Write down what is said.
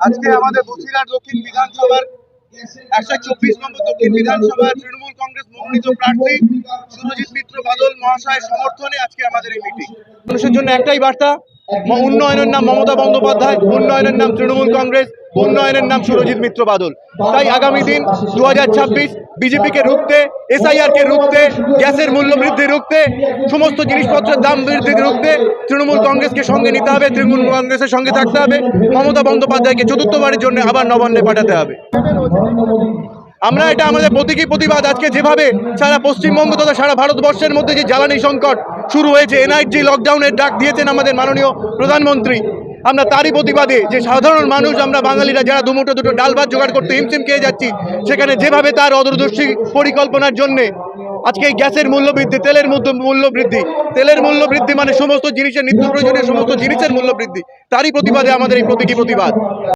আজকে আমাদের বসিরহাট দক্ষিণ বিধানসভার 124 নম্বর দক্ষিণ বিধানসভার তৃণমূল কংগ্রেস মনোনীত প্রার্থী সুরজিৎ মিত্র বাদল মহাশয়ের সমর্থনে আজকে আমাদের এই মিটিং। মানুষের জন্য একটাই বার্তা, উন্নয়নের নাম মমতা বন্দ্যোপাধ্যায়, উন্নয়নের নাম তৃণমূল কংগ্রেস, উন্নয়নের নাম সুরজিৎ মিত্র বাদল। তাই আগামী দিন 2026 বিজেপিকে রুখতে, এসআইআর কে রুখতে, গ্যাসের মূল্য বৃদ্ধি রুখতে, সমস্ত জিনিসপত্রের দাম বৃদ্ধি রুখতে তৃণমূল কংগ্রেসকে সঙ্গে নিতে হবে, তৃণমূল কংগ্রেসের সঙ্গে থাকতে হবে, মমতা বন্দ্যোপাধ্যায়কে চতুর্থবারের জন্য আবার নবান্নে পাঠাতে হবে। আমরা এটা আমাদের প্রতীকী প্রতিবাদ। আজকে যেভাবে সারা পশ্চিমবঙ্গ তথা সারা ভারতবর্ষের মধ্যে যে জ্বালানি সংকট শুরু হয়েছে, এনআরজি লকডাউনের ডাক দিয়েছেন আমাদের মাননীয় প্রধানমন্ত্রী, আমরা তারই প্রতিবাদে যে সাধারণ মানুষ আমরা বাঙালিরা যারা দুটো ডাল ভাত জোগাড় করতে হিমশিম খেয়ে যাচ্ছি, সেখানে যেভাবে তার অদূরদর্শী পরিকল্পনার জন্যে আজকে এই গ্যাসের মূল্য বৃদ্ধি, তেলের মূল্য বৃদ্ধি মানে সমস্ত জিনিসের নিত্য প্রয়োজনীয় সমস্ত জিনিসের মূল্য বৃদ্ধি, তারই প্রতিবাদে আমাদের এই প্রতীকী প্রতিবাদ।